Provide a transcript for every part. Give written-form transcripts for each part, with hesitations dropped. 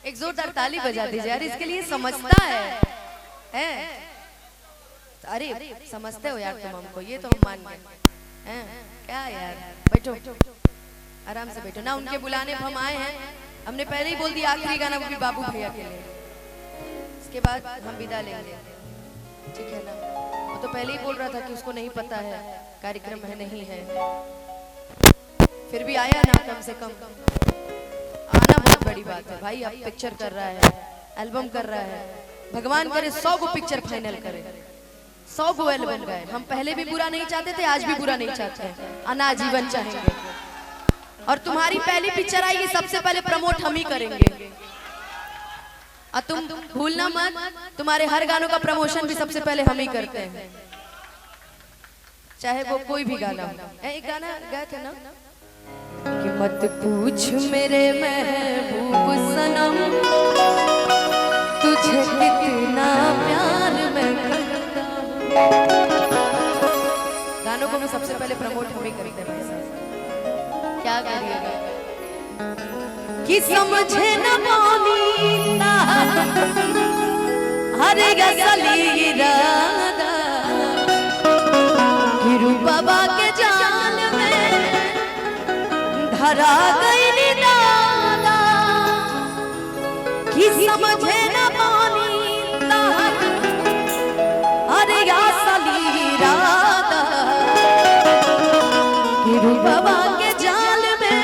एक जोरदार ताली बजा दीजिए यार, इसके लिए समझता है? अरे समझते हो यार तुम हमको, ये तो हम मान गए हैं। क्या यार, बैठो आराम से बैठो ना, उनके बुलाने पर हम आए हैं। हमने पहले ही बोल दिया आखिरी गाना वो भी बाबू भैया के लिए, इसके बाद हम विदा लेंगे, ठीक है ना? वो तो पहले ही बोल रहा था कि उसको नहीं पता है कार्यक्रम है नहीं है, फिर भी आया ना। कम से कम आना बहुत बड़ी बात है भाई। अब पिक्चर कर रहा है, एल्बम कर रहा है, भगवान करे 100 को पिक्चर फाइनल करे, 100 को एल्बम गाए। हम पहले भी बुरा नहीं चाहते थे, आज भी बुरा नहीं चाहते हैं, अनाजीवन चाहेंगे। और तुम्हारी पहली पिक्चर आएगी, सबसे पहले प्रमोट हम ही करेंगे। और तुम भूलना मत, तुम्हारे हर गानों का प्रमोशन भी सबसे पहले हम ही करते हैं, चाहे वो कोई भी गाना हो। एक गाना गाए थे ना कि मत पूछ मेरे महबूब सनम तुझे कितना प्यार मैं करता हूं। गानों को भी सबसे पहले प्रमोट हम ही करते हैं भाई साहब, क्या करिएगा कि समझे न पानीता हर गली राधा गिरु बाबा के जाल में धरा गई नी दादा कि समझे न पानीता हर गली राधा गिरु बाबा के जाल में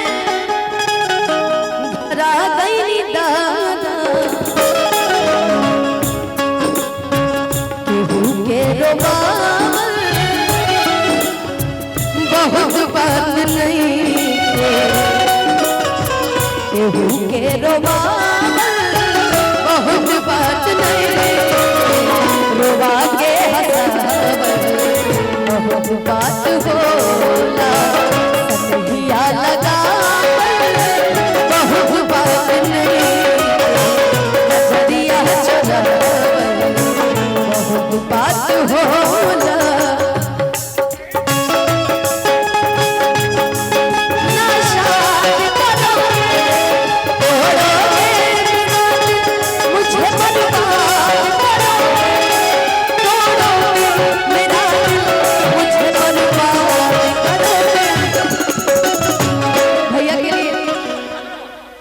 धरा गई नी दादा केहू के रोबाल बहुत बात नहीं, केहू के रोबाल बहुत बात नहीं, रोबा के हंसावल बहुत बात होला, सनहिया लगावल बहुत बात नहीं, नजरिया चुरावल बहुत बात होला।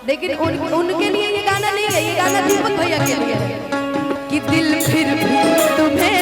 लेकिन उनके लिए ये गाना नहीं है, ये गाना दीपक भैया के लिए है कि दिल फिर भी तुम्हें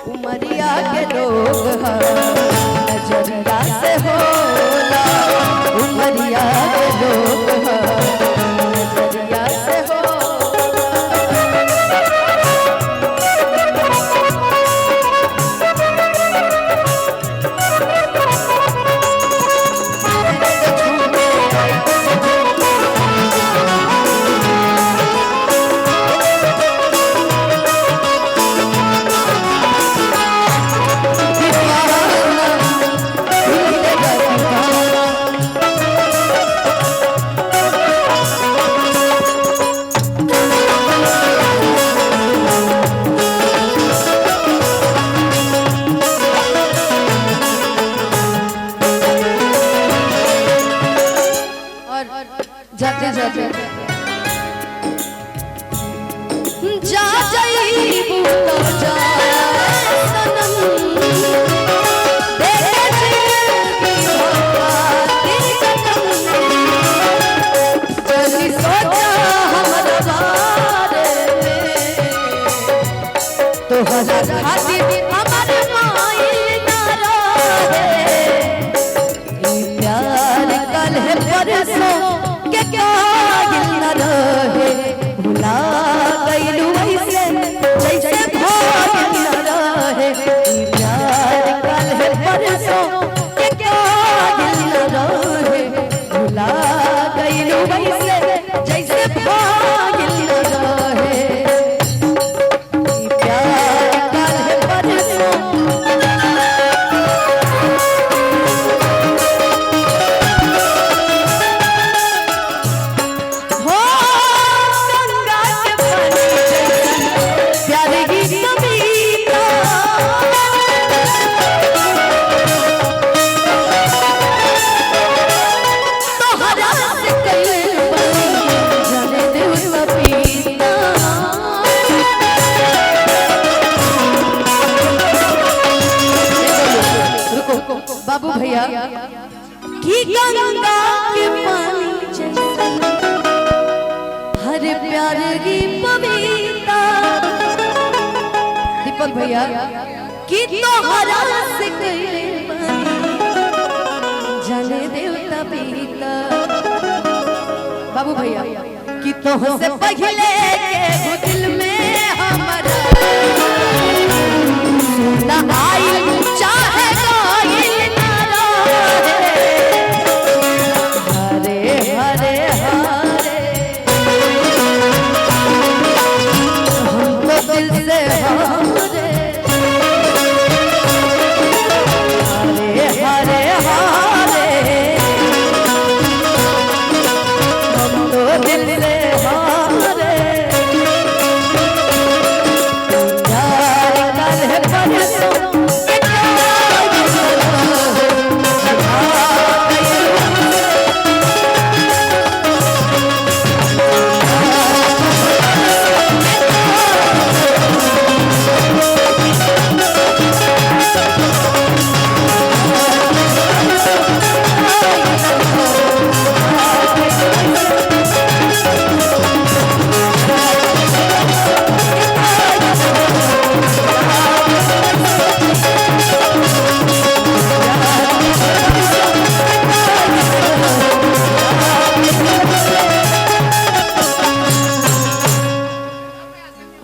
उमरिया के लोग नजरिया से होला, उमरिया के लोग नजरिया से होला। जाते जाते जा जाइए तोहरा खातिर हमारे माइल ना रहे ई प्यार कल है परसों के कायल ना रहे भुला गइलू ऐसे जैसे भागिल ना रहे ई प्यार कल है परसों के कायल ना रहे भुला गइलू ऐसे जैसे भागिल ना रहे ई प्यार कल है परसों हो गंगा के पानी जैसन प्यार की कविता तोहरा से कइल बनी जाने दिल पपीता रुको बाबू भैया की गंगा के पानी जैसन हर प्यार की पविता दीपक भैया कि तोहरा से कइले बनी जाने देवता पीता बाबू भैया कि तोह से पहले के दिल में हमारा ना आइल चाहे कोई ना रहे हरे हरे हरे हमको दिल से हरे हरे हरे हरे हमको दिल से हरे प्यार कल है परसों के कायल ना रहे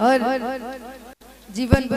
और जीवन